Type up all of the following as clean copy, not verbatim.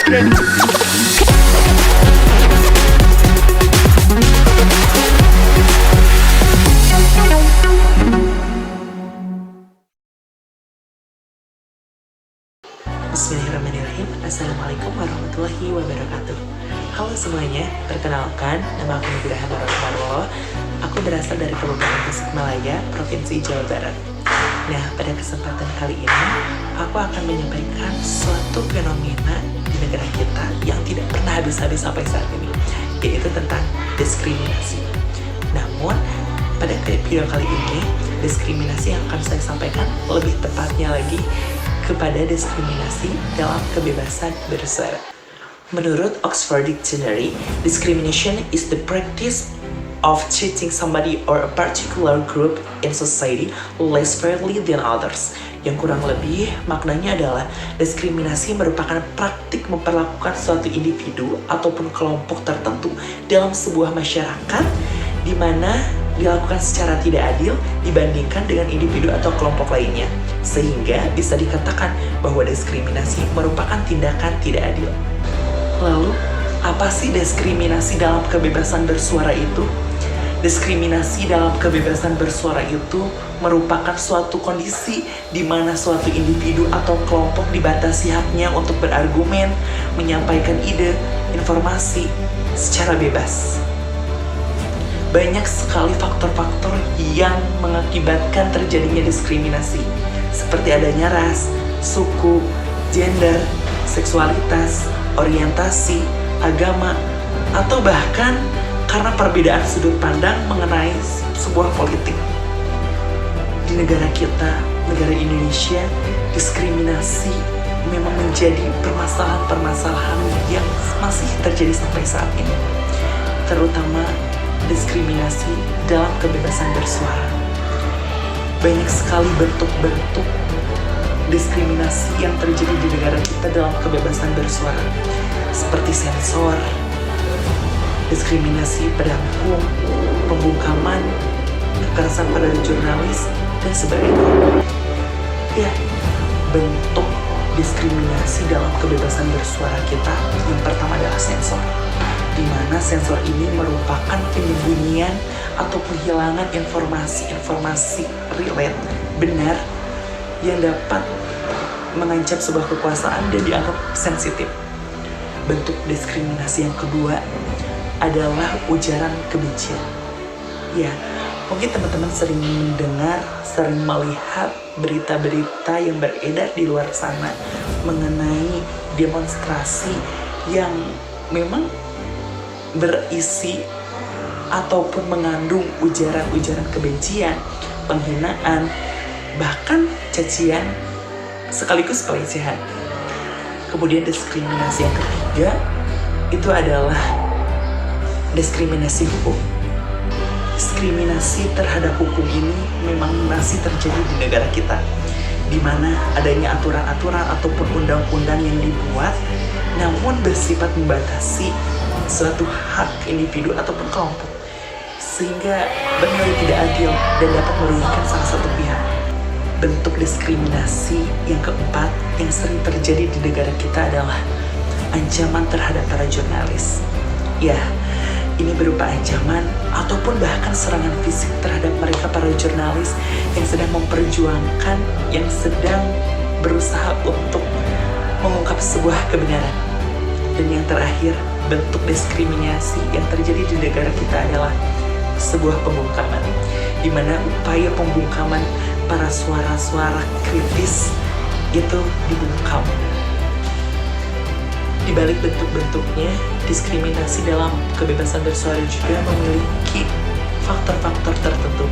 Bismillahirrahmanirrahim. Assalamualaikum warahmatullahi wabarakatuh. Halo semuanya, perkenalkan, nama aku Nugraha Marwah. Aku berasal dari Kabupaten Tasikmalaya, Provinsi Jawa Barat. Nah, pada kesempatan kali ini, aku akan menyampaikan suatu fenomena di negara kita yang tidak pernah habis-habis sampai saat ini, yaitu tentang diskriminasi. Namun, pada video kali ini, diskriminasi yang akan saya sampaikan lebih tepatnya lagi kepada diskriminasi dalam kebebasan bersuara. Menurut Oxford Dictionary, discrimination is the practice of treating somebody or a particular group in society less fairly than others. Yang kurang lebih maknanya adalah diskriminasi merupakan praktik memperlakukan suatu individu ataupun kelompok tertentu dalam sebuah masyarakat di mana dilakukan secara tidak adil dibandingkan dengan individu atau kelompok lainnya, sehingga bisa dikatakan bahwa diskriminasi merupakan tindakan tidak adil. Lalu, apa sih diskriminasi dalam kebebasan bersuara itu? Diskriminasi dalam kebebasan bersuara itu merupakan suatu kondisi di mana suatu individu atau kelompok dibatasi haknya untuk berargumen, menyampaikan ide, informasi secara bebas. Banyak sekali faktor-faktor yang mengakibatkan terjadinya diskriminasi, seperti adanya ras, suku, gender, seksualitas, orientasi, agama, atau bahkan karena perbedaan sudut pandang mengenai sebuah politik. Di negara kita, negara Indonesia, diskriminasi memang menjadi permasalahan-permasalahan yang masih terjadi sampai saat ini, terutama diskriminasi dalam kebebasan bersuara. Banyak sekali bentuk-bentuk diskriminasi yang terjadi di negara kita dalam kebebasan bersuara, seperti sensor, diskriminasi pada hukum, pembungkaman, kekerasan pada jurnalis, dan sebagainya. Ya, bentuk diskriminasi dalam kebebasan bersuara kita yang pertama adalah sensor, di mana sensor ini merupakan penyembunyian atau penghilangan informasi-informasi relate, benar, yang dapat mengancam sebuah kekuasaan dan dianggap sensitif. Bentuk diskriminasi yang kedua adalah ujaran kebencian. Ya, mungkin teman-teman sering mendengar, sering melihat berita-berita yang beredar di luar sana mengenai demonstrasi yang memang berisi ataupun mengandung ujaran-ujaran kebencian, penghinaan, bahkan cacian, sekaligus pelecehan. Kemudian diskriminasi yang ketiga itu adalah diskriminasi hukum. Diskriminasi terhadap hukum ini memang masih terjadi di negara kita, di mana adanya aturan-aturan ataupun undang-undang yang dibuat namun bersifat membatasi suatu hak individu ataupun kelompok, sehingga bernilai tidak adil dan dapat merugikan salah satu pihak. Bentuk diskriminasi yang keempat yang sering terjadi di negara kita adalah ancaman terhadap para jurnalis. Ya, ini berupa ancaman ataupun bahkan serangan fisik terhadap mereka para jurnalis yang sedang memperjuangkan, yang sedang berusaha untuk mengungkap sebuah kebenaran. Dan yang terakhir, bentuk diskriminasi yang terjadi di negara kita adalah sebuah pembungkaman, di mana upaya pembungkaman para suara-suara kritis itu dibungkam. Di balik bentuk-bentuknya, diskriminasi dalam kebebasan bersuara juga memiliki faktor-faktor tertentu.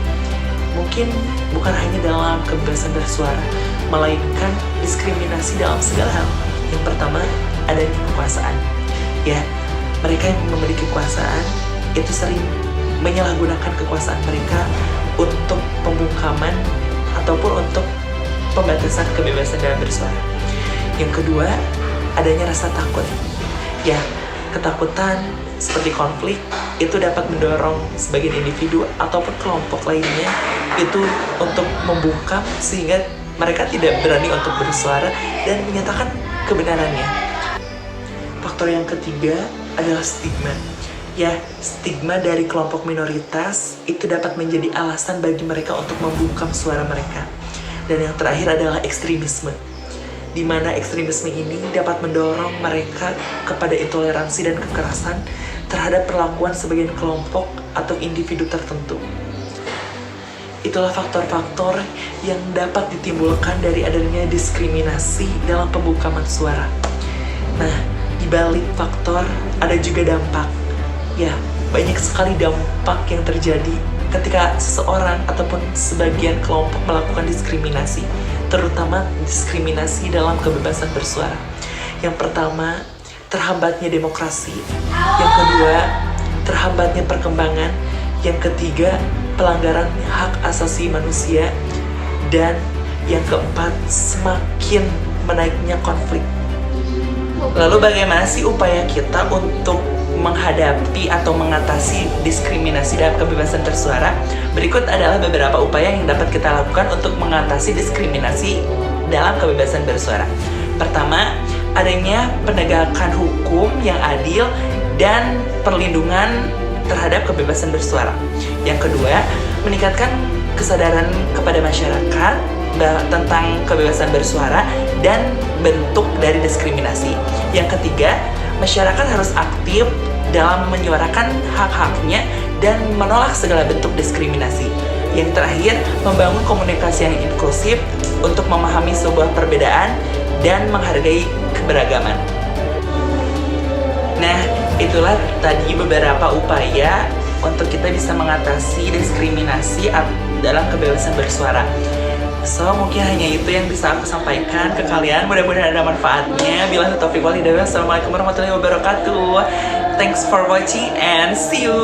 Mungkin bukan hanya dalam kebebasan bersuara, melainkan diskriminasi dalam segala hal. Yang pertama, adanya kekuasaan. Ya, mereka yang memiliki kekuasaan itu sering menyalahgunakan kekuasaan mereka untuk pembungkaman ataupun untuk pembatasan kebebasan dalam bersuara. Yang kedua, adanya rasa takut. Ya, ketakutan seperti konflik itu dapat mendorong sebagian individu ataupun kelompok lainnya itu untuk membungkam sehingga mereka tidak berani untuk bersuara dan menyatakan kebenarannya. faktor yang ketiga adalah stigma. Ya, stigma dari kelompok minoritas itu dapat menjadi alasan bagi mereka untuk membungkam suara mereka. Dan yang terakhir adalah ekstremisme, di mana ekstremisme ini dapat mendorong mereka kepada intoleransi dan kekerasan terhadap perlakuan sebagian kelompok atau individu tertentu. Itulah faktor-faktor yang dapat ditimbulkan dari adanya diskriminasi dalam pembungkaman suara. Nah, di balik faktor ada juga dampak. Ya, banyak sekali dampak yang terjadi ketika seseorang ataupun sebagian kelompok melakukan diskriminasi, terutama diskriminasi dalam kebebasan bersuara. Yang pertama, terhambatnya demokrasi. Yang kedua, terhambatnya perkembangan. Yang ketiga, pelanggaran hak asasi manusia. Dan yang keempat, semakin menaiknya konflik. Lalu bagaimana sih upaya kita untuk menghadapi atau mengatasi diskriminasi dalam kebebasan bersuara? Berikut adalah beberapa upaya yang dapat kita lakukan untuk mengatasi diskriminasi dalam kebebasan bersuara. Pertama, adanya penegakan hukum yang adil dan perlindungan terhadap kebebasan bersuara. Yang kedua, meningkatkan kesadaran kepada masyarakat tentang kebebasan bersuara dan bentuk dari diskriminasi. Yang ketiga, masyarakat harus aktif dalam menyuarakan hak-haknya dan menolak segala bentuk diskriminasi. Yang terakhir, membangun komunikasi yang inklusif untuk memahami sebuah perbedaan dan menghargai keberagaman. Nah, itulah tadi beberapa upaya untuk kita bisa mengatasi diskriminasi dalam kebebasan bersuara. So, mungkin hanya itu yang bisa aku sampaikan ke kalian. Mudah-mudahan ada manfaatnya. Billahi taufiq wal hidayah. Assalamualaikum warahmatullahi wabarakatuh. Thanks for watching and see you.